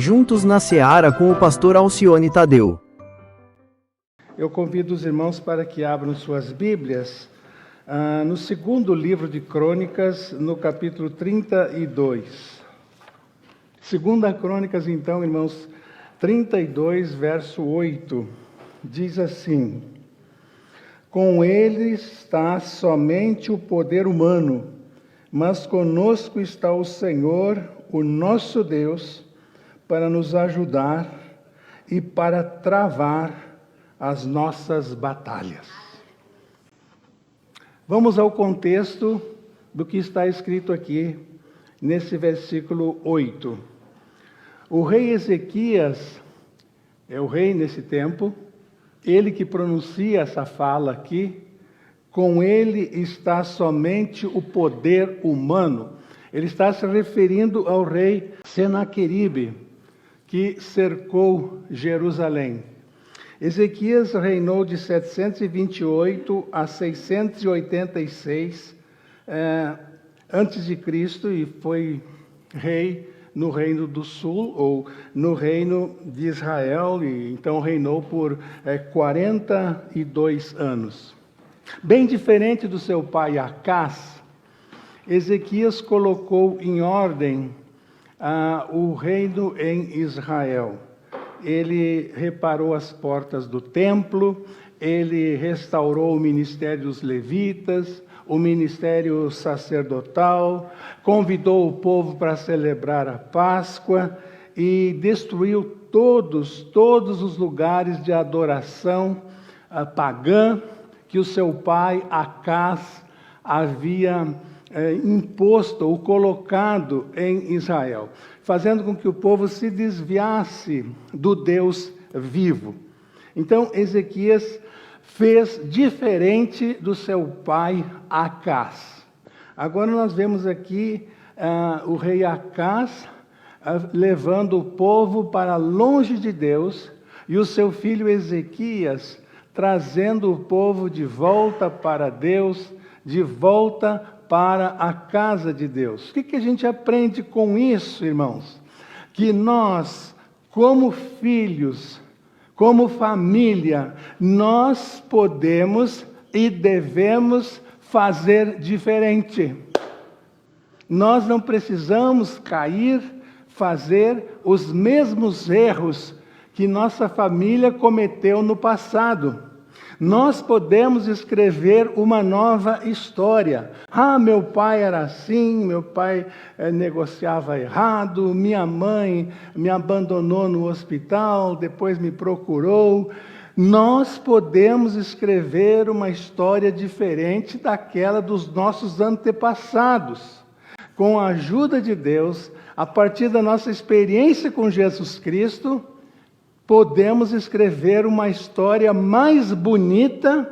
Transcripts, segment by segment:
Juntos na Seara com o pastor Alcione Tadeu. Eu convido os irmãos para que abram suas Bíblias no segundo livro de Crônicas, no capítulo 32. Segunda Crônicas, então, irmãos, 32, verso 8, diz assim: com ele está somente o poder humano, mas conosco está o Senhor, o nosso Deus, para nos ajudar e para travar as nossas batalhas. Vamos ao contexto do que está escrito aqui nesse versículo 8. O rei Ezequias é o rei nesse tempo, ele que pronuncia essa fala aqui, com ele está somente o poder humano. Ele está se referindo ao rei Senaqueribe, que cercou Jerusalém. Ezequias reinou de 728 a 686 antes de Cristo e foi rei no Reino do Sul, ou no Reino de Israel, e então reinou por 42 anos. Bem diferente do seu pai Acás, Ezequias colocou em ordem o reino em Israel. Ele reparou as portas do templo, ele restaurou o ministério dos levitas, o ministério sacerdotal, convidou o povo para celebrar a Páscoa e destruiu todos os lugares de adoração pagã que o seu pai Acás havia imposto ou colocado em Israel, fazendo com que o povo se desviasse do Deus vivo. Então, Ezequias fez diferente do seu pai Acás. Agora nós vemos aqui o rei Acás levando o povo para longe de Deus e o seu filho Ezequias trazendo o povo de volta para Deus, de volta para a casa de Deus. O que a gente aprende com isso, irmãos? Que nós, como filhos, como família, nós podemos e devemos fazer diferente. Nós não precisamos fazer os mesmos erros que nossa família cometeu no passado. Nós podemos escrever uma nova história. Meu pai era assim, meu pai negociava errado, minha mãe me abandonou no hospital, depois me procurou. Nós podemos escrever uma história diferente daquela dos nossos antepassados. Com a ajuda de Deus, a partir da nossa experiência com Jesus Cristo, podemos escrever uma história mais bonita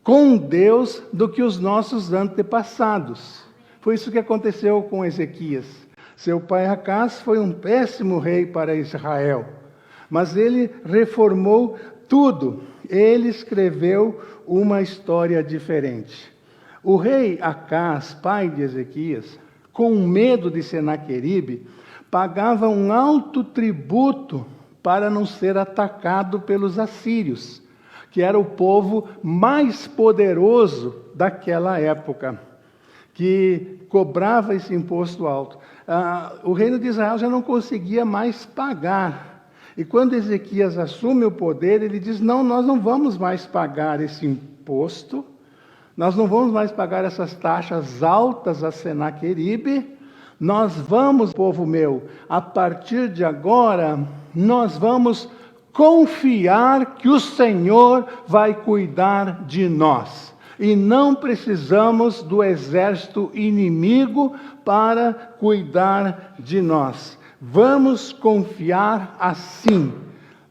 com Deus do que os nossos antepassados. Foi isso que aconteceu com Ezequias. Seu pai Acás foi um péssimo rei para Israel, mas ele reformou tudo. Ele escreveu uma história diferente. O rei Acás, pai de Ezequias, com medo de Senaqueribe, pagava um alto tributo para não ser atacado pelos assírios, que era o povo mais poderoso daquela época, que cobrava esse imposto alto. O reino de Israel já não conseguia mais pagar. E quando Ezequias assume o poder, ele diz: não, nós não vamos mais pagar esse imposto, nós não vamos mais pagar essas taxas altas a Senaqueribe. Nós vamos, povo meu, a partir de agora, nós vamos confiar que o Senhor vai cuidar de nós. E não precisamos do exército inimigo para cuidar de nós. Vamos confiar assim.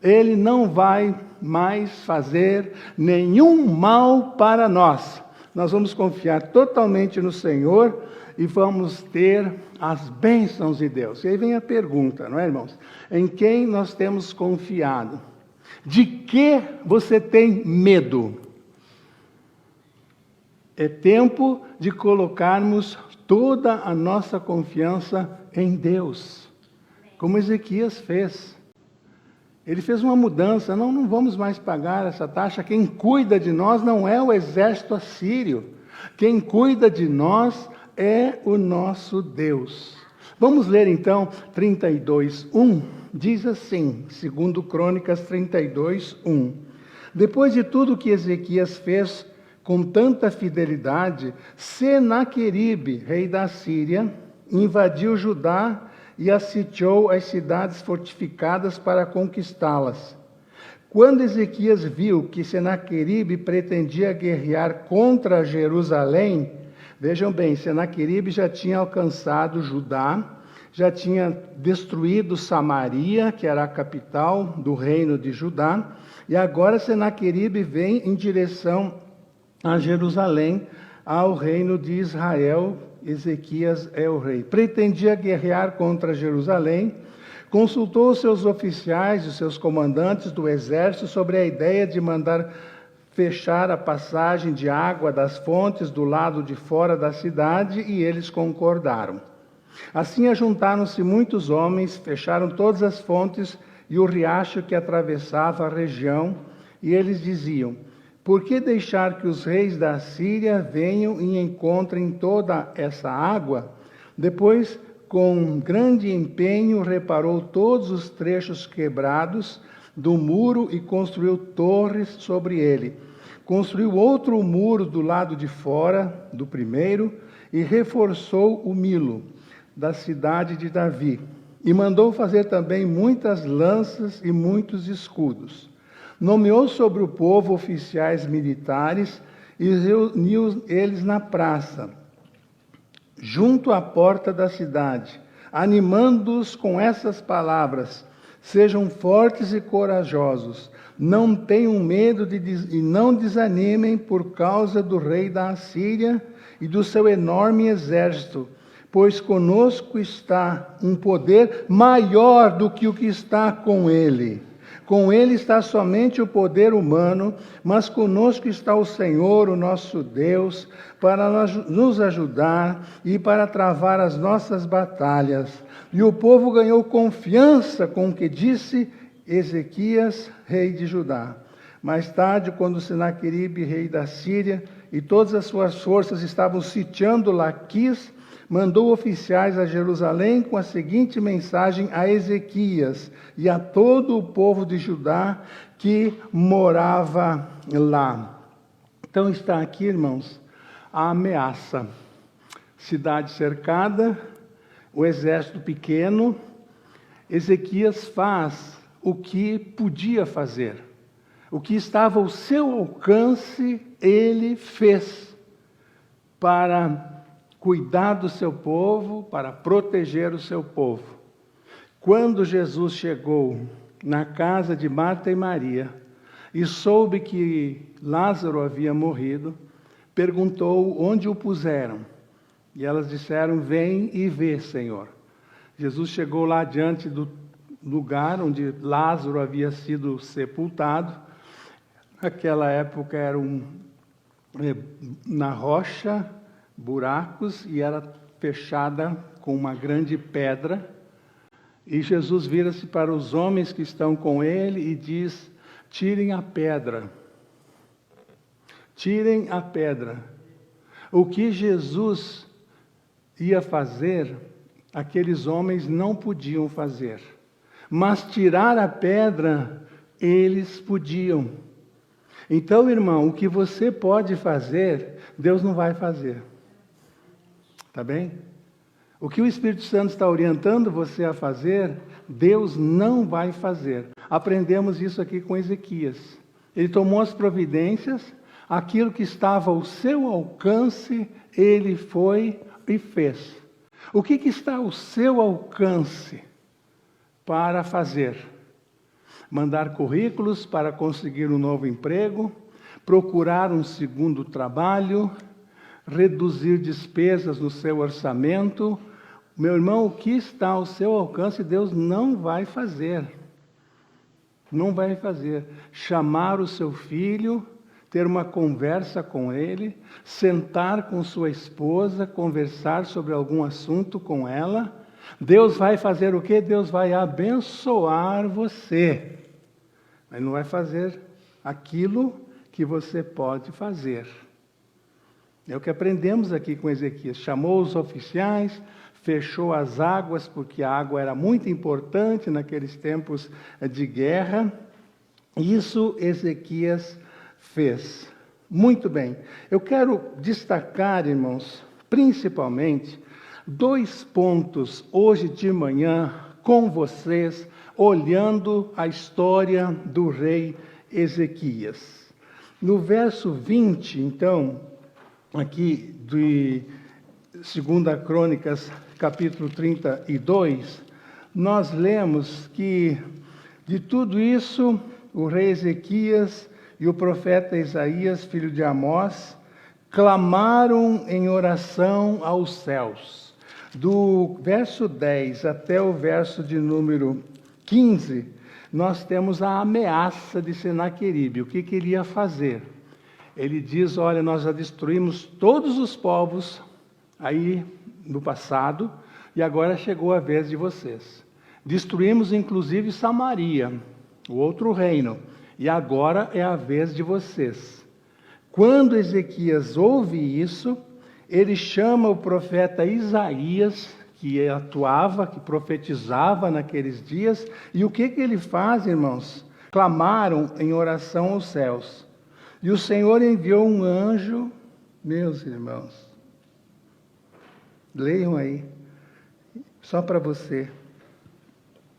Ele não vai mais fazer nenhum mal para nós. Nós vamos confiar totalmente no Senhor e vamos ter as bênçãos de Deus. E aí vem a pergunta, não é, irmãos? Em quem nós temos confiado? De que você tem medo? É tempo de colocarmos toda a nossa confiança em Deus. como Ezequias fez. Ele fez uma mudança, não vamos mais pagar essa taxa. Quem cuida de nós não é o exército assírio. Quem cuida de nós é o nosso Deus. Vamos ler então 32:1. Diz assim, segundo Crônicas 32:1. Depois de tudo que Ezequias fez com tanta fidelidade, Senaqueribe, rei da Síria, invadiu Judá e assitiou as cidades fortificadas para conquistá-las. Quando Ezequias viu que Senaqueribe pretendia guerrear contra Jerusalém, vejam bem, Senaqueribe já tinha alcançado Judá, já tinha destruído Samaria, que era a capital do reino de Judá, e agora Senaqueribe vem em direção a Jerusalém, ao reino de Israel. Ezequias é o rei. Pretendia guerrear contra Jerusalém, consultou os seus oficiais, os seus comandantes do exército sobre a ideia de mandar fechar a passagem de água das fontes do lado de fora da cidade, e eles concordaram. Assim ajuntaram-se muitos homens, fecharam todas as fontes e o riacho que atravessava a região, e eles diziam: por que deixar que os reis da Síria venham e encontrem toda essa água? Depois, com grande empenho, reparou todos os trechos quebrados do muro e construiu torres sobre ele. Construiu outro muro do lado de fora do primeiro e reforçou o Milo, da cidade de Davi. E mandou fazer também muitas lanças e muitos escudos. Nomeou sobre o povo oficiais militares e reuniu eles na praça, junto à porta da cidade, animando-os com essas palavras: sejam fortes e corajosos, não tenham medo e não desanimem por causa do rei da Assíria e do seu enorme exército, pois conosco está um poder maior do que o que está com ele. Com ele está somente o poder humano, mas conosco está o Senhor, o nosso Deus, para nos ajudar e para travar as nossas batalhas. E o povo ganhou confiança com o que disse Ezequias, rei de Judá. Mais tarde, quando Senaqueribe, rei da Síria, e todas as suas forças estavam sitiando Laquis, mandou oficiais a Jerusalém com a seguinte mensagem a Ezequias e a todo o povo de Judá que morava lá. Então está aqui, irmãos, a ameaça. Cidade cercada, o exército pequeno. Ezequias faz o que podia fazer. O que estava ao seu alcance, ele fez para cuidar do seu povo, para proteger o seu povo. Quando Jesus chegou na casa de Marta e Maria e soube que Lázaro havia morrido, perguntou onde o puseram. E elas disseram: vem e vê, Senhor. Jesus chegou lá diante do lugar onde Lázaro havia sido sepultado. Naquela época era na rocha, buracos, e era fechada com uma grande pedra. E Jesus vira-se para os homens que estão com ele e diz: tirem a pedra. Tirem a pedra. O que Jesus ia fazer, aqueles homens não podiam fazer. Mas tirar a pedra, eles podiam. Então, irmão, o que você pode fazer, Deus não vai fazer. Tá bem? O que o Espírito Santo está orientando você a fazer, Deus não vai fazer. Aprendemos isso aqui com Ezequias. Ele tomou as providências, aquilo que estava ao seu alcance, ele foi e fez. O que está ao seu alcance para fazer? Mandar currículos para conseguir um novo emprego, procurar um segundo trabalho, reduzir despesas no seu orçamento. Meu irmão, o que está ao seu alcance, Deus não vai fazer. Não vai fazer. Chamar o seu filho, ter uma conversa com ele, sentar com sua esposa, conversar sobre algum assunto com ela, Deus vai fazer o quê? Deus vai abençoar você. Mas não vai fazer aquilo que você pode fazer. É o que aprendemos aqui com Ezequias. Chamou os oficiais, fechou as águas, porque a água era muito importante naqueles tempos de guerra. Isso Ezequias fez. Muito bem. Eu quero destacar, irmãos, principalmente, 2 pontos hoje de manhã com vocês, olhando a história do rei Ezequias. No verso 20, então, aqui de 2 Crônicas, capítulo 32, nós lemos que de tudo isso o rei Ezequias e o profeta Isaías, filho de Amós, clamaram em oração aos céus. Do verso 10 até o verso de número 15, nós temos a ameaça de Senaqueribe. O que ele ia fazer? Ele diz, olha, nós já destruímos todos os povos aí no passado, e agora chegou a vez de vocês. Destruímos inclusive Samaria, o outro reino, e agora é a vez de vocês. Quando Ezequias ouve isso, ele chama o profeta Isaías, que atuava, que profetizava naqueles dias, e o que ele faz, irmãos? Clamaram em oração aos céus. E o Senhor enviou um anjo, meus irmãos, leiam aí, só para você.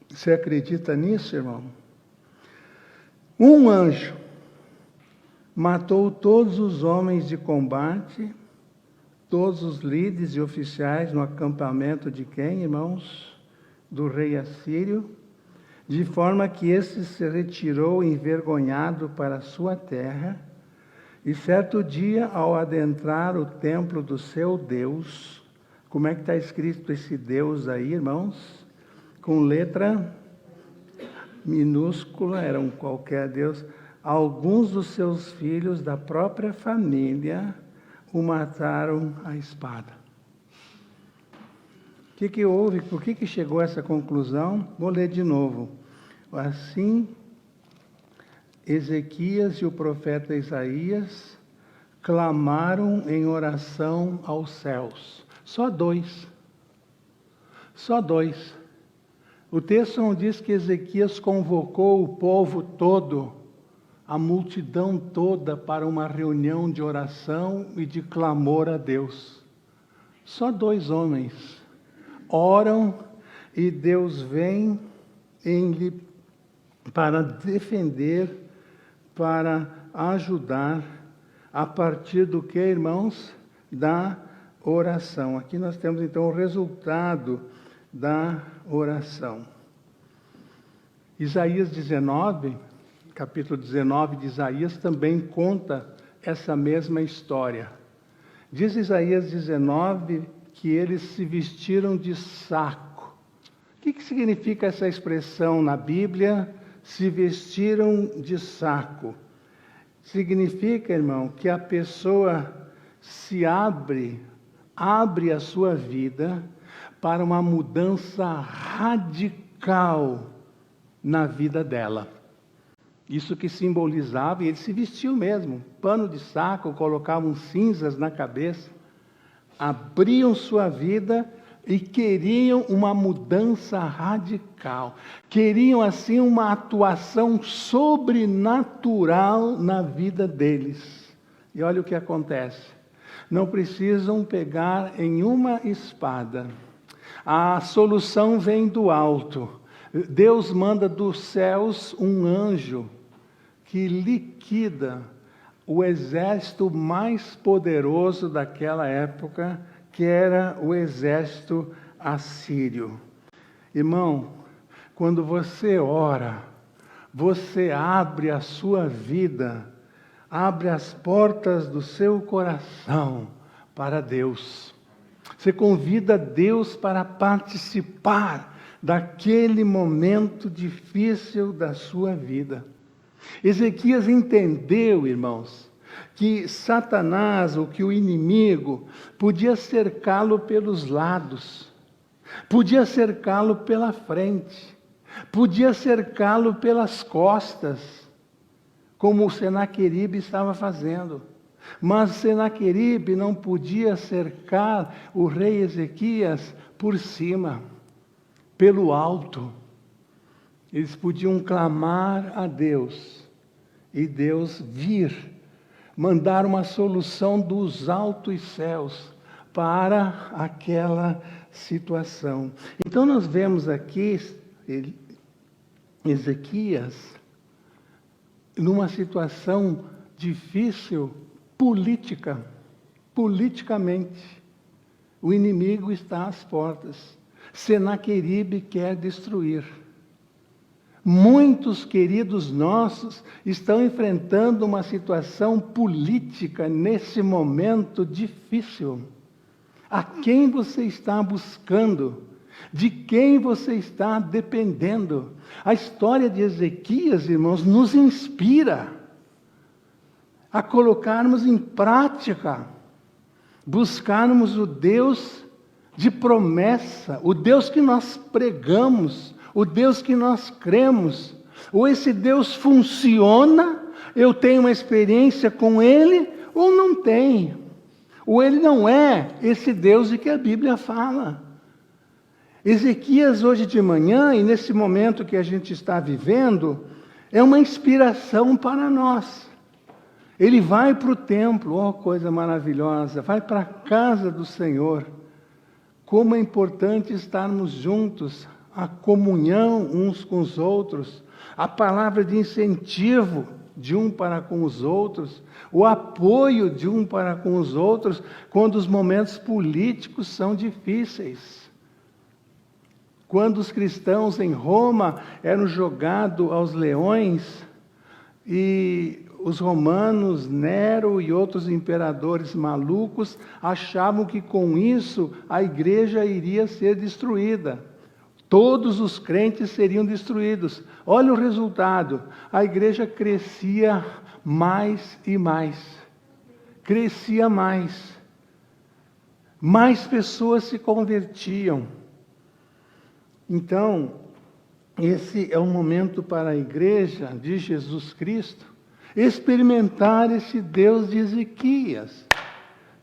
Você acredita nisso, irmão? Um anjo matou todos os homens de combate, todos os líderes e oficiais no acampamento de quem, irmãos? Do rei assírio, de forma que este se retirou envergonhado para a sua terra, e certo dia, ao adentrar o templo do seu Deus, como é que está escrito esse Deus aí, irmãos? Com letra minúscula, era um qualquer Deus. Alguns dos seus filhos da própria família o mataram à espada. O que houve? Por que chegou a essa conclusão? Vou ler de novo. Assim, Ezequias e o profeta Isaías clamaram em oração aos céus. Só 2. Só 2. O texto não diz que Ezequias convocou o povo todo, a multidão toda, para uma reunião de oração e de clamor a Deus. Só 2 homens oram e Deus vem para defender, para ajudar, a partir do que, irmãos? Da oração. Aqui nós temos então o resultado da oração. Isaías 19, capítulo 19 de Isaías, também conta essa mesma história. Diz Isaías 19 que eles se vestiram de saco. O que significa essa expressão na Bíblia? Se vestiram de saco. Significa, irmão, que a pessoa se abre a sua vida para uma mudança radical na vida dela. Isso que simbolizava, e eles se vestiam mesmo, pano de saco, colocavam cinzas na cabeça, abriam sua vida e queriam uma mudança radical. Queriam, assim, uma atuação sobrenatural na vida deles. E olha o que acontece. Não precisam pegar em uma espada. A solução vem do alto. Deus manda dos céus um anjo que liquida o exército mais poderoso daquela época, que era o exército assírio. Irmão, quando você ora, você abre a sua vida, abre as portas do seu coração para Deus. Você convida Deus para participar daquele momento difícil da sua vida. Ezequias entendeu, irmãos, que Satanás, ou que o inimigo, podia cercá-lo pelos lados. podia cercá-lo pela frente, podia cercá-lo pelas costas, como o Senaqueribe estava fazendo. Mas Senaqueribe não podia cercar o rei Ezequias por cima, pelo alto. Eles podiam clamar a Deus, e Deus vir, mandar uma solução dos altos céus para aquela situação. Então nós vemos aqui Ezequias numa situação difícil politicamente. O inimigo está às portas. Senaqueribe quer destruir. Muitos queridos nossos estão enfrentando uma situação política nesse momento difícil. A quem você está buscando? De quem você está dependendo? A história de Ezequias, irmãos, nos inspira a colocarmos em prática, buscarmos o Deus de promessa, o Deus que nós pregamos, o Deus que nós cremos. Ou esse Deus funciona, eu tenho uma experiência com Ele, ou não tenho. Ou Ele não é esse Deus de que a Bíblia fala. Ezequias hoje de manhã, e nesse momento que a gente está vivendo, é uma inspiração para nós. Ele vai para o templo, ó coisa maravilhosa, vai para a casa do Senhor. Como é importante estarmos juntos, a comunhão uns com os outros, a palavra de incentivo de um para com os outros, o apoio de um para com os outros, quando os momentos políticos são difíceis. Quando os cristãos em Roma eram jogados aos leões, e os romanos, Nero e outros imperadores malucos, achavam que com isso a igreja iria ser destruída. Todos os crentes seriam destruídos. Olha o resultado. A igreja crescia mais e mais. Crescia mais. Mais pessoas se convertiam. Então, esse é um momento para a igreja de Jesus Cristo experimentar esse Deus de Ezequias.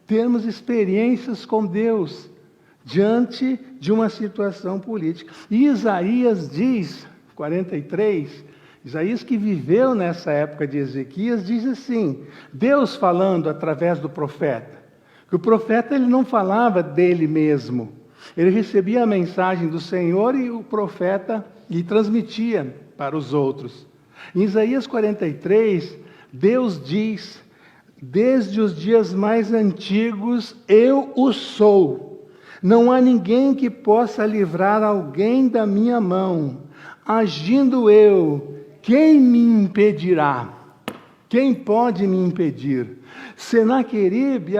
Termos experiências com Deus diante de uma situação política. E Isaías diz, 43, Isaías que viveu nessa época de Ezequias, diz assim, Deus falando através do profeta, que o profeta ele não falava dele mesmo, ele recebia a mensagem do Senhor e o profeta lhe transmitia para os outros. Em Isaías 43, Deus diz, desde os dias mais antigos eu o sou. Não há ninguém que possa livrar alguém da minha mão. Agindo eu, quem me impedirá? Quem pode me impedir? Senaqueribe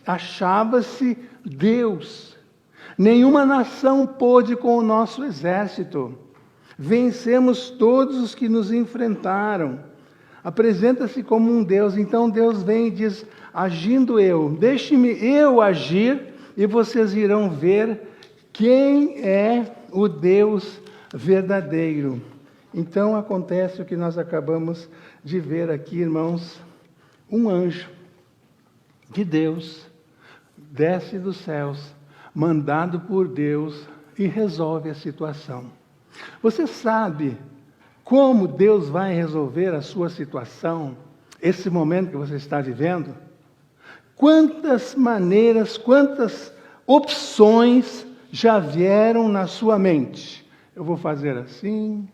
achava-se Deus. Nenhuma nação pôde com o nosso exército. Vencemos todos os que nos enfrentaram. Apresenta-se como um Deus. Então Deus vem e diz, agindo eu, deixe-me eu agir, e vocês irão ver quem é o Deus verdadeiro. Então acontece o que nós acabamos de ver aqui, irmãos. Um anjo de Deus desce dos céus, mandado por Deus, e resolve a situação. Você sabe como Deus vai resolver a sua situação, esse momento que você está vivendo? Quantas maneiras, quantas opções já vieram na sua mente? Eu vou fazer assim,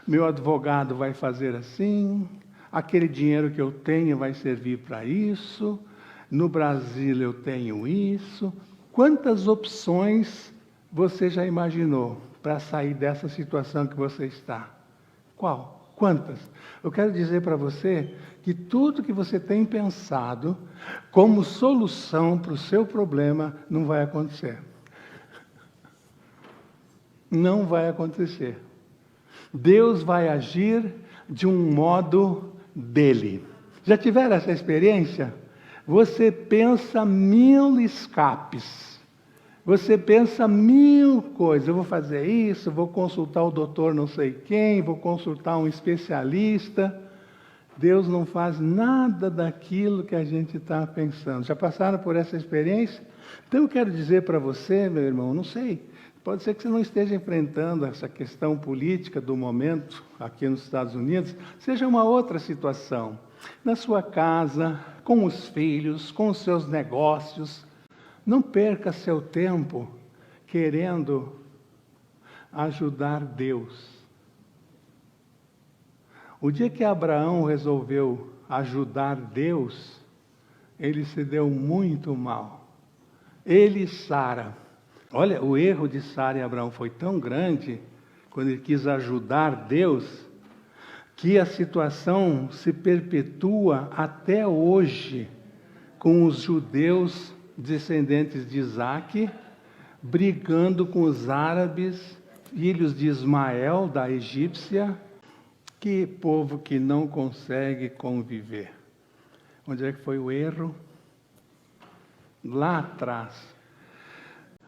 meu advogado vai fazer assim, aquele dinheiro que eu tenho vai servir para isso, no Brasil eu tenho isso. Quantas opções você já imaginou para sair dessa situação que você está? Qual? Quantas? Eu quero dizer para você que tudo que você tem pensado como solução para o seu problema não vai acontecer. Não vai acontecer. Deus vai agir de um modo dele. Já tiveram essa experiência? Você pensa 1000 escapes. Você pensa mil coisas, eu vou fazer isso, vou consultar o doutor não sei quem, vou consultar um especialista. Deus não faz nada daquilo que a gente está pensando. Já passaram por essa experiência? Então eu quero dizer para você, meu irmão, não sei, pode ser que você não esteja enfrentando essa questão política do momento aqui nos Estados Unidos, seja uma outra situação. Na sua casa, com os filhos, com os seus negócios, não perca seu tempo querendo ajudar Deus. O dia que Abraão resolveu ajudar Deus, ele se deu muito mal. Ele e Sara. Olha, o erro de Sara e Abraão foi tão grande, quando ele quis ajudar Deus, que a situação se perpetua até hoje, com os judeus descendentes de Isaac, brigando com os árabes, filhos de Ismael, da egípcia. Que povo que não consegue conviver. Onde é que foi o erro? Lá atrás.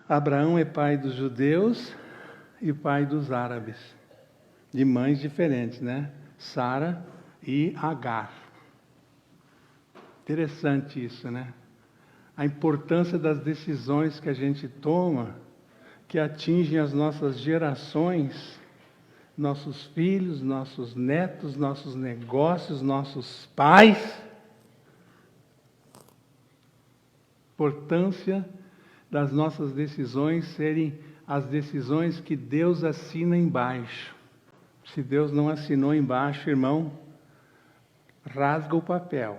Abraão é pai dos judeus e pai dos árabes. De mães diferentes, né? Sara e Agar. Interessante isso, né? A importância das decisões que a gente toma, que atingem as nossas gerações, nossos filhos, nossos netos, nossos negócios, nossos pais. Importância das nossas decisões serem as decisões que Deus assina embaixo. Se Deus não assinou embaixo, irmão, rasga o papel,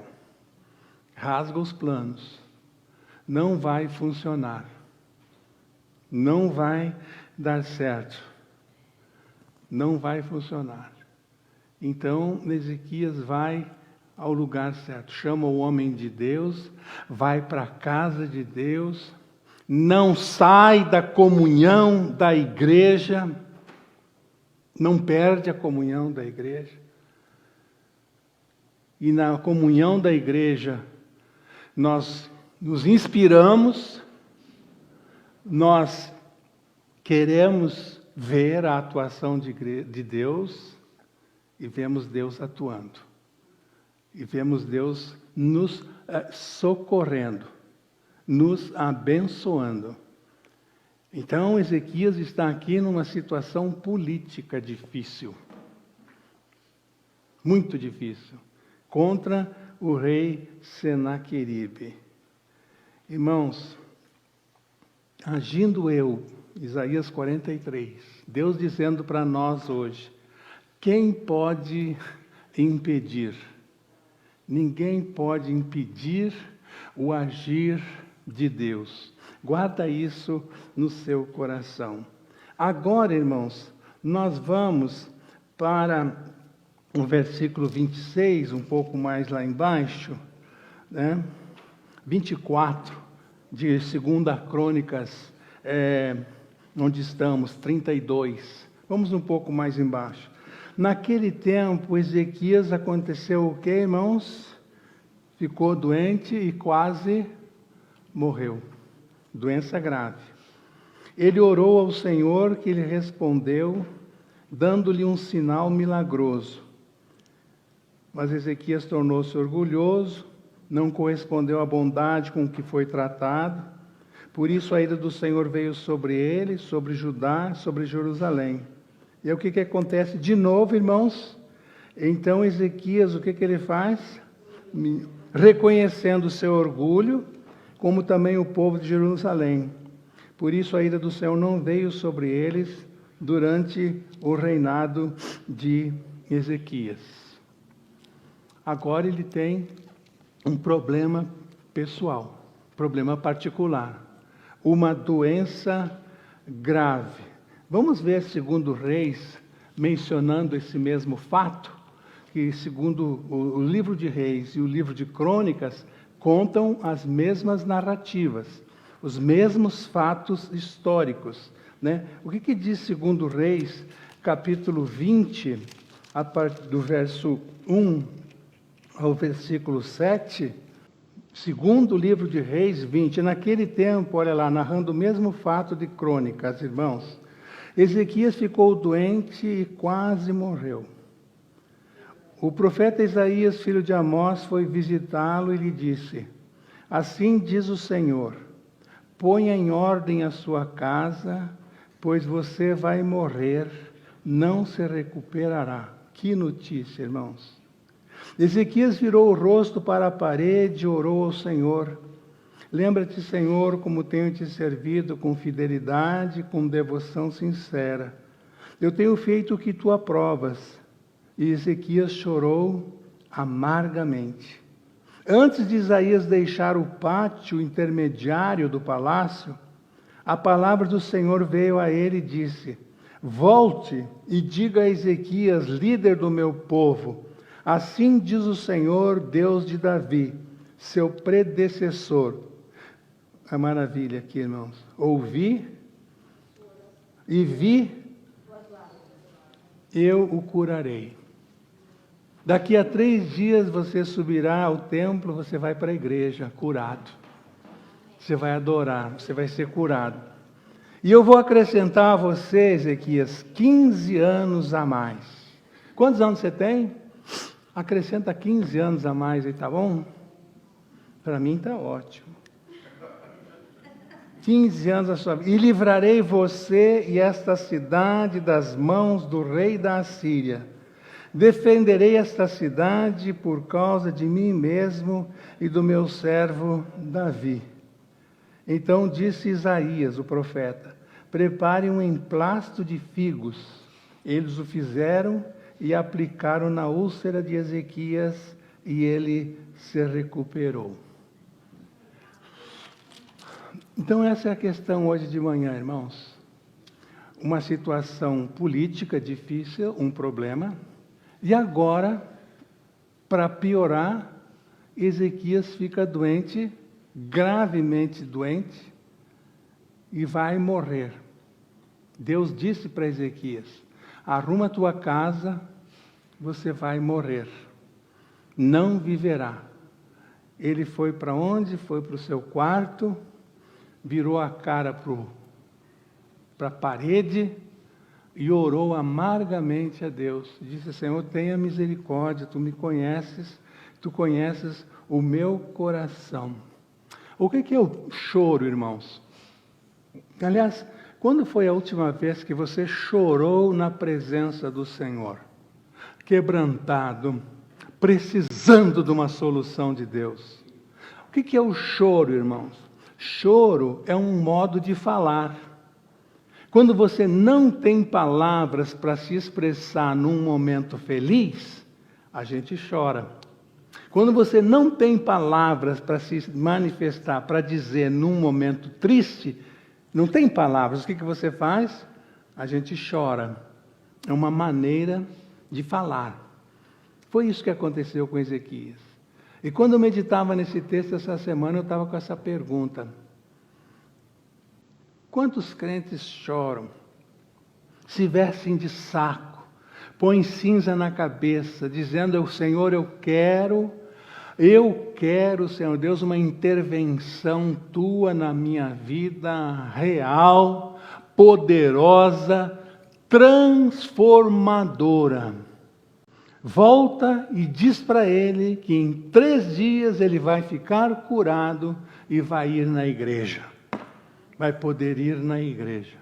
rasga os planos. Não vai funcionar. Não vai dar certo. Não vai funcionar. Então, Ezequias vai ao lugar certo. Chama o homem de Deus, vai para a casa de Deus, não sai da comunhão da igreja, não perde a comunhão da igreja. E na comunhão da igreja, nós nos inspiramos, nós queremos ver a atuação de Deus e vemos Deus atuando. E vemos Deus nos socorrendo, nos abençoando. Então, Ezequias está aqui numa situação política difícil. Muito difícil. Contra o rei Senaqueribe. Irmãos, agindo eu, Isaías 43, Deus dizendo para nós hoje, quem pode impedir? Ninguém pode impedir o agir de Deus. Guarda isso no seu coração. Agora, irmãos, nós vamos para o versículo 26, um pouco mais lá embaixo, né? 24, de 2 Crônicas, onde estamos, 32. Vamos um pouco mais embaixo. Naquele tempo, Ezequias aconteceu o quê, irmãos? Ficou doente e quase morreu. Doença grave. Ele orou ao Senhor, que lhe respondeu, dando-lhe um sinal milagroso. Mas Ezequias tornou-se orgulhoso, não correspondeu à bondade com que foi tratado. Por isso a ira do Senhor veio sobre ele, sobre Judá, sobre Jerusalém. E aí o que acontece de novo, irmãos? Então Ezequias, o que ele faz? Reconhecendo o seu orgulho, como também o povo de Jerusalém. Por isso a ira do Senhor não veio sobre eles durante o reinado de Ezequias. Agora ele tem um problema pessoal, problema particular, uma doença grave. Vamos ver 2 Reis, mencionando esse mesmo fato, que segundo o livro de Reis e o livro de Crônicas, contam as mesmas narrativas, os mesmos fatos históricos, né? O que diz 2 Reis, capítulo 20, a partir do verso 1 ao versículo 7, Segundo livro de Reis 20, naquele tempo, olha lá, narrando o mesmo fato de Crônicas, irmãos, Ezequias ficou doente e quase morreu. O profeta Isaías, filho de Amós, foi visitá-lo e lhe disse: assim diz o Senhor, ponha em ordem a sua casa, pois você vai morrer, não se recuperará. Que notícia, irmãos! Ezequias virou o rosto para a parede e orou ao Senhor: lembra-te, Senhor, como tenho te servido com fidelidade, com devoção sincera. Eu tenho feito o que tu aprovas. E Ezequias chorou amargamente. Antes de Isaías deixar o pátio intermediário do palácio, a palavra do Senhor veio a ele e disse: volte e diga a Ezequias, líder do meu povo, assim diz o Senhor, Deus de Davi, seu predecessor. A maravilha aqui, irmãos. Ouvi e vi, eu o curarei. Daqui a 3 dias você subirá ao templo, você vai para a igreja, curado. Você vai adorar, você vai ser curado. E eu vou acrescentar a você, Ezequias, 15 anos a mais. Quantos anos você tem? Acrescenta 15 anos a mais aí, tá bom? Para mim está ótimo. 15 anos a sua vida. E livrarei você e esta cidade das mãos do rei da Assíria. Defenderei esta cidade por causa de mim mesmo e do meu servo Davi. Então disse Isaías, o profeta: prepare um emplasto de figos. Eles o fizeram e aplicaram na úlcera de Ezequias, e ele se recuperou. Então essa é a questão hoje de manhã, irmãos. Uma situação política difícil, um problema. E agora, para piorar, Ezequias fica doente, gravemente doente, e vai morrer. Deus disse para Ezequias: arruma a tua casa, você vai morrer, não viverá. Ele foi para onde? Foi para o seu quarto, virou a cara para a parede e orou amargamente a Deus. Disse: Senhor, tenha misericórdia, tu me conheces, tu conheces o meu coração. O que é o choro, irmãos? Aliás, quando foi a última vez que você chorou na presença do Senhor? Quebrantado, precisando de uma solução de Deus. O que é o choro, irmãos? Choro é um modo de falar. Quando você não tem palavras para se expressar num momento feliz, a gente chora. Quando você não tem palavras para se manifestar, para dizer num momento triste, não tem palavras, o que você faz? A gente chora. É uma maneira de falar. Foi isso que aconteceu com Ezequias. E quando eu meditava nesse texto essa semana, eu estava com essa pergunta: quantos crentes choram, se vestem de saco, põem cinza na cabeça, dizendo: Senhor, eu quero, Senhor Deus, uma intervenção tua na minha vida, real, poderosa, transformadora. Volta e diz para ele que em 3 dias ele vai ficar curado e vai ir na igreja. Vai poder ir na igreja.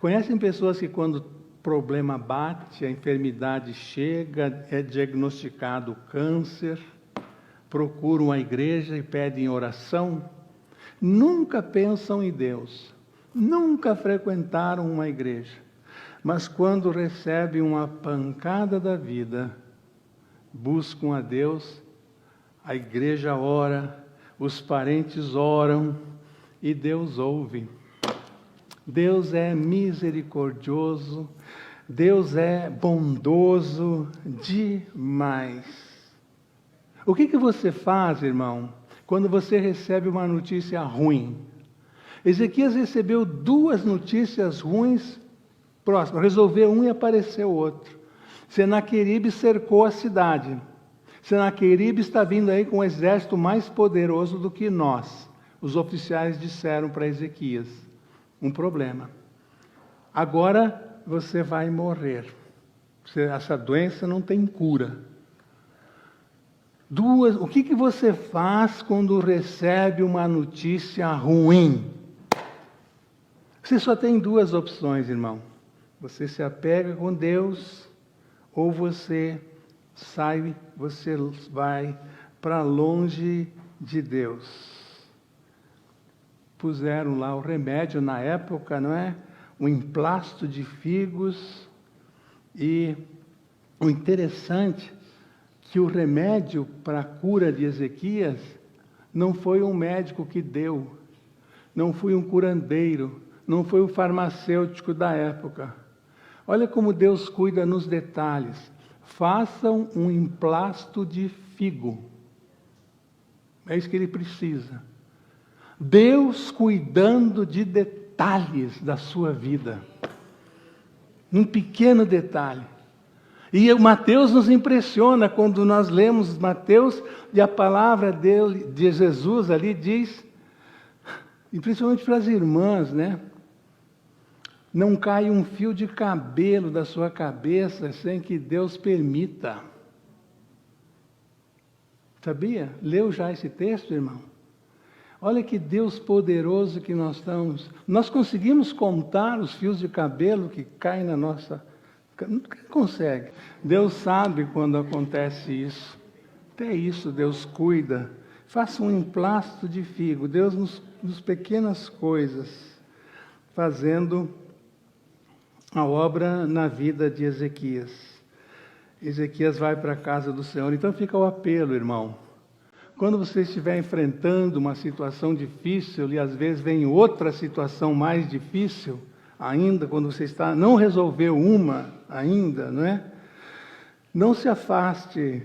Conhecem pessoas que quando o problema bate, a enfermidade chega, é diagnosticado câncer, procuram a igreja e pedem oração? Nunca pensam em Deus, nunca frequentaram uma igreja. Mas quando recebem uma pancada da vida, buscam a Deus, a igreja ora, os parentes oram e Deus ouve. Deus é misericordioso, Deus é bondoso demais. O que você faz, irmão, quando você recebe uma notícia ruim? Ezequias recebeu 2 notícias ruins próximas, resolveu um e apareceu outro. Senaqueribe cercou a cidade. Senaqueribe está vindo aí com um exército mais poderoso do que nós. Os oficiais disseram para Ezequias. Um problema. Agora você vai morrer. Essa doença não tem cura. O que você faz quando recebe uma notícia ruim? Você só tem duas opções, irmão. Você se apega com Deus ou você vai para longe de Deus. Puseram lá o remédio na época, não é? Um emplasto de figos. E o interessante que o remédio para a cura de Ezequias não foi um médico que deu, não foi um curandeiro, não foi o farmacêutico da época. Olha como Deus cuida nos detalhes. Façam um emplasto de figo. É isso que ele precisa. Deus cuidando de detalhes da sua vida. Um pequeno detalhe. E o Mateus nos impressiona quando nós lemos Mateus e a palavra dele, de Jesus ali diz, e principalmente para as irmãs, né? Não cai um fio de cabelo da sua cabeça sem que Deus permita. Sabia? Leu já esse texto, irmão? Olha que Deus poderoso que nós estamos. Nós conseguimos contar os fios de cabelo que caem na nossa... Não consegue. Deus sabe quando acontece isso. Até isso Deus cuida. Faça um emplasto de figo. Deus nos pequenas coisas, fazendo a obra na vida de Ezequias. Ezequias vai para a casa do Senhor. Então fica o apelo, irmão. Quando você estiver enfrentando uma situação difícil e às vezes vem outra situação mais difícil, ainda quando você não resolveu uma ainda, não é? Não se afaste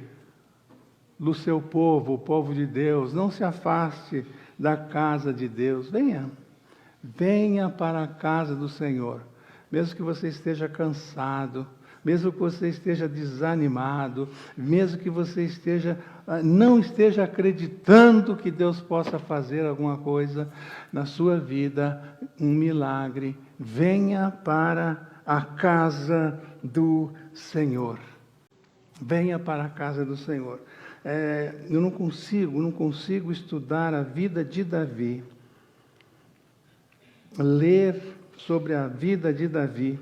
do seu povo, o povo de Deus, não se afaste da casa de Deus. Venha para a casa do Senhor, mesmo que você esteja cansado, mesmo que você esteja desanimado, mesmo que você não esteja acreditando que Deus possa fazer alguma coisa na sua vida, um milagre, venha para a casa do Senhor. Venha para a casa do Senhor. Eu não consigo estudar a vida de Davi, ler sobre a vida de Davi,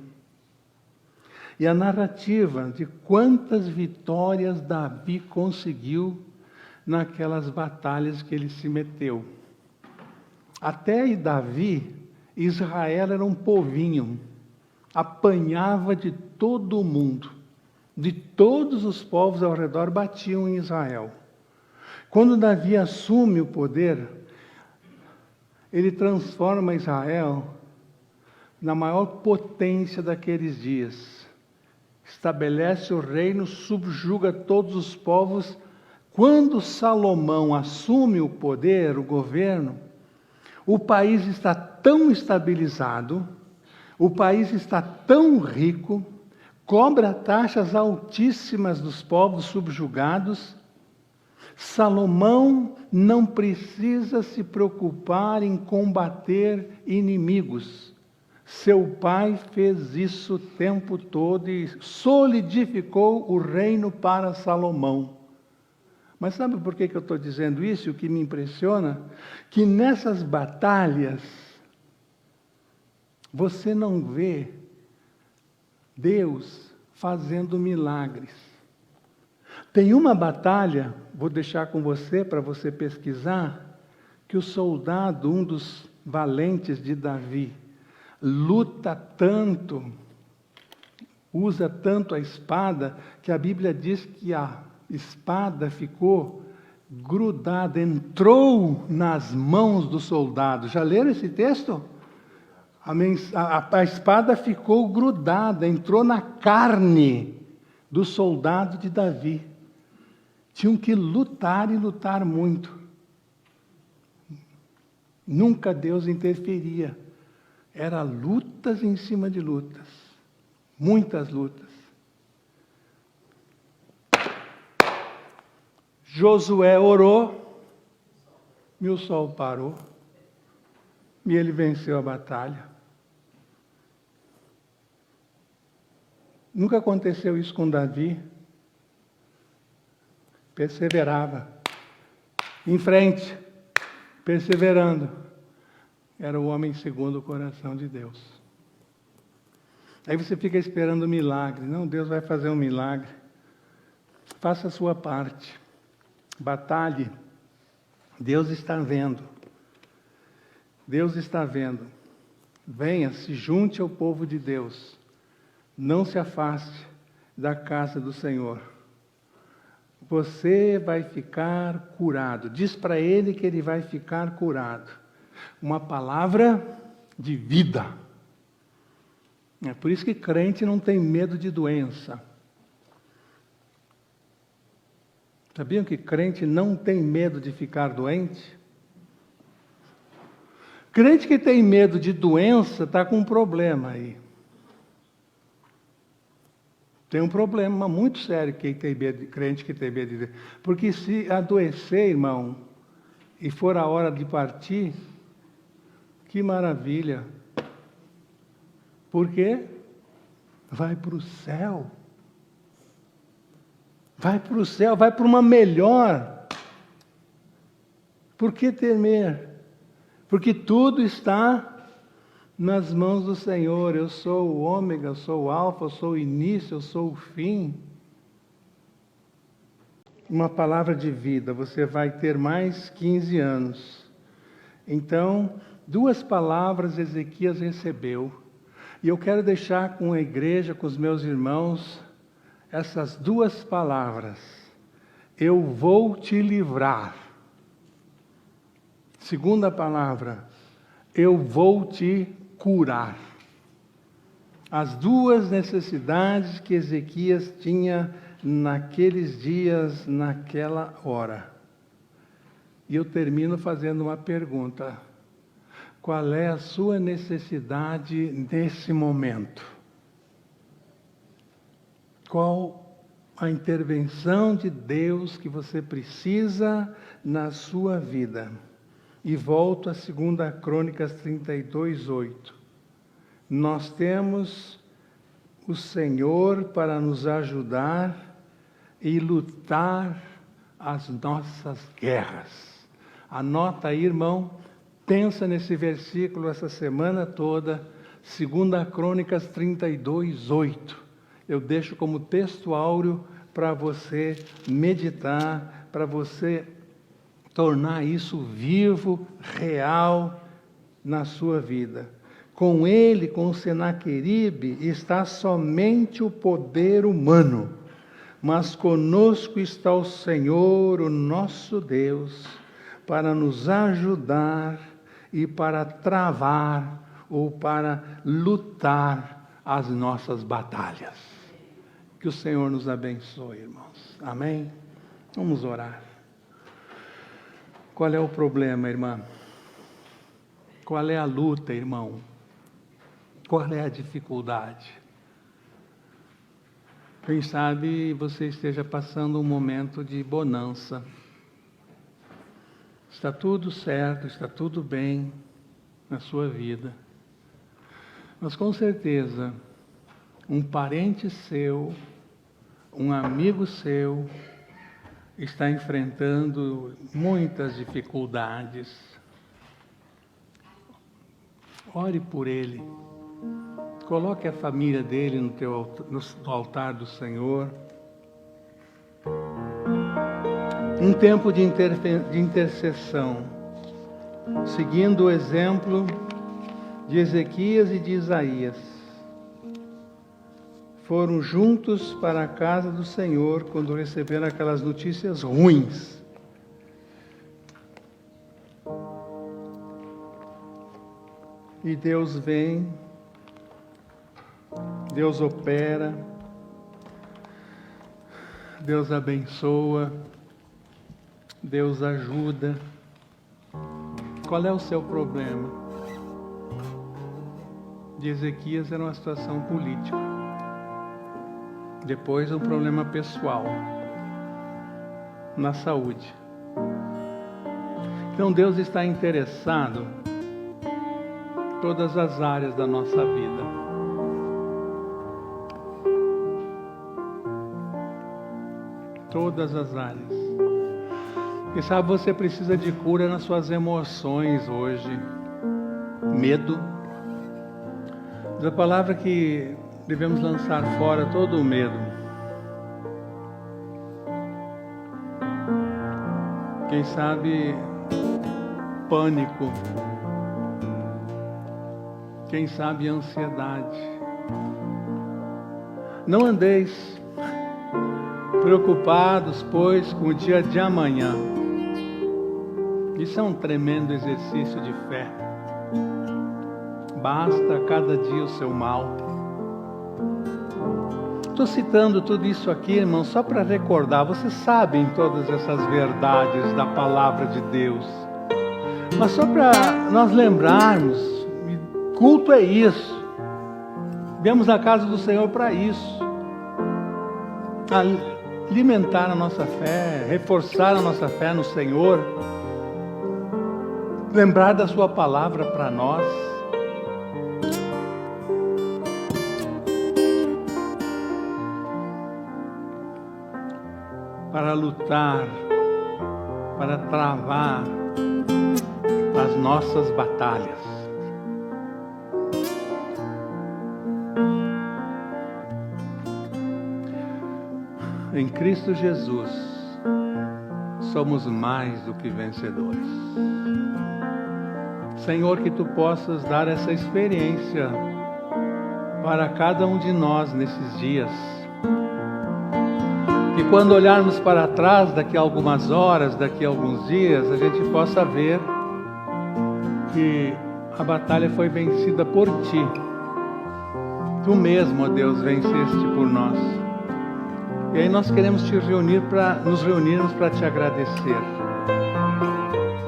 e a narrativa de quantas vitórias Davi conseguiu naquelas batalhas que ele se meteu. Até Davi, Israel era um povinho, apanhava de todo mundo, de todos os povos ao redor batiam em Israel. Quando Davi assume o poder, ele transforma Israel na maior potência daqueles dias. Estabelece o reino, subjuga todos os povos. Quando Salomão assume o poder, o governo, o país está tão estabilizado, o país está tão rico, cobra taxas altíssimas dos povos subjugados. Salomão não precisa se preocupar em combater inimigos. Seu pai fez isso o tempo todo e solidificou o reino para Salomão. Mas sabe por que eu estou dizendo isso? O que me impressiona? Que nessas batalhas, você não vê Deus fazendo milagres. Tem uma batalha, vou deixar com você para você pesquisar, que o soldado, um dos valentes de Davi, luta tanto, usa tanto a espada, que a Bíblia diz que a espada ficou grudada, entrou nas mãos do soldado. Já leram esse texto? A espada ficou grudada, entrou na carne do soldado de Davi. Tinham que lutar e lutar muito. Nunca Deus interferia. Era lutas em cima de lutas. Muitas lutas. Josué orou e o sol parou. E ele venceu a batalha. Nunca aconteceu isso com Davi. Perseverava. Em frente. Perseverando. Era o homem segundo o coração de Deus. Aí você fica esperando um milagre. Não, Deus vai fazer um milagre. Faça a sua parte. Batalhe. Deus está vendo. Deus está vendo. Venha, se junte ao povo de Deus. Não se afaste da casa do Senhor. Você vai ficar curado. Diz para ele que ele vai ficar curado. Uma palavra de vida. É por isso que crente não tem medo de doença. Sabiam que crente não tem medo de ficar doente? Crente que tem medo de doença está com um problema aí. Tem um problema muito sério quem tem medo, crente que tem medo de doença. Porque se adoecer, irmão, e for a hora de partir, que maravilha. Por quê? Vai para o céu. Vai para o céu, vai para uma melhor. Por que temer? Porque tudo está nas mãos do Senhor. Eu sou o ômega, eu sou o alfa, eu sou o início, eu sou o fim. Uma palavra de vida, você vai ter mais 15 anos. Então, 2 palavras Ezequias recebeu. E eu quero deixar com a igreja, com os meus irmãos, essas 2 palavras. Eu vou te livrar. Segunda palavra, eu vou te curar. As 2 necessidades que Ezequias tinha naqueles dias, naquela hora. E eu termino fazendo uma pergunta. Qual é a sua necessidade nesse momento? Qual a intervenção de Deus que você precisa na sua vida? E volto a 2 Crônicas 32:8. Nós temos o Senhor para nos ajudar e lutar as nossas guerras. Anota aí, irmão, pensa nesse versículo essa semana toda, 2 Crônicas 32:8. Eu deixo como texto áureo para você meditar, para você tornar isso vivo, real na sua vida. Com ele, com Senaqueribe, está somente o poder humano, mas conosco está o Senhor, o nosso Deus, para nos ajudar e para travar ou para lutar as nossas batalhas. Que o Senhor nos abençoe, irmãos. Amém? Vamos orar. Qual é o problema, irmã? Qual é a luta, irmão? Qual é a dificuldade? Quem sabe você esteja passando um momento de bonança. Está tudo certo, está tudo bem na sua vida. Mas com certeza, um parente seu, um amigo seu, está enfrentando muitas dificuldades. Ore por ele. Coloque a família dele no altar do Senhor. Um tempo de intercessão, seguindo o exemplo de Ezequias e de Isaías. Foram juntos para a casa do Senhor quando receberam aquelas notícias ruins. E Deus vem, Deus opera, Deus abençoa, Deus ajuda. Qual é o seu problema? De Ezequias era uma situação política. Depois um problema pessoal. na saúde. Então Deus está interessado em todas as áreas da nossa vida. Todas as áreas. Quem sabe você precisa de cura nas suas emoções hoje. Medo. Diz a palavra que devemos lançar fora todo o medo. Quem sabe pânico. Quem sabe ansiedade. Não andeis preocupados, pois, com o dia de amanhã. Isso é um tremendo exercício de fé. Basta cada dia o seu mal. Estou citando tudo isso aqui, irmãos, só para recordar. Vocês sabem todas essas verdades da palavra de Deus. Mas só para nós lembrarmos, culto é isso. Viemos à casa do Senhor para isso. Alimentar a nossa fé, reforçar a nossa fé no Senhor. Lembrar da sua palavra para nós. Para lutar, para travar as nossas batalhas. Em Cristo Jesus, somos mais do que vencedores. Senhor, que Tu possas dar essa experiência para cada um de nós nesses dias. Que quando olharmos para trás, daqui a algumas horas, daqui a alguns dias, a gente possa ver que a batalha foi vencida por Ti. Tu mesmo, ó Deus, venceste por nós. E aí nós queremos nos reunirmos para Te agradecer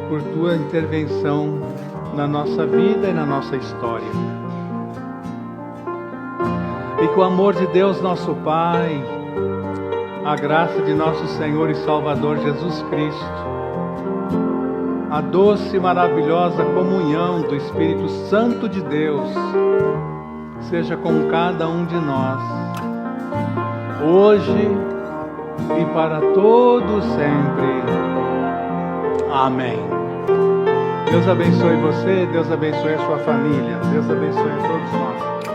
por Tua intervenção na nossa vida e na nossa história. E que o amor de Deus, nosso Pai, a graça de nosso Senhor e Salvador Jesus Cristo, a doce e maravilhosa comunhão do Espírito Santo de Deus, seja com cada um de nós, hoje e para todo sempre. Amém. Deus abençoe você, Deus abençoe a sua família, Deus abençoe a todos nós.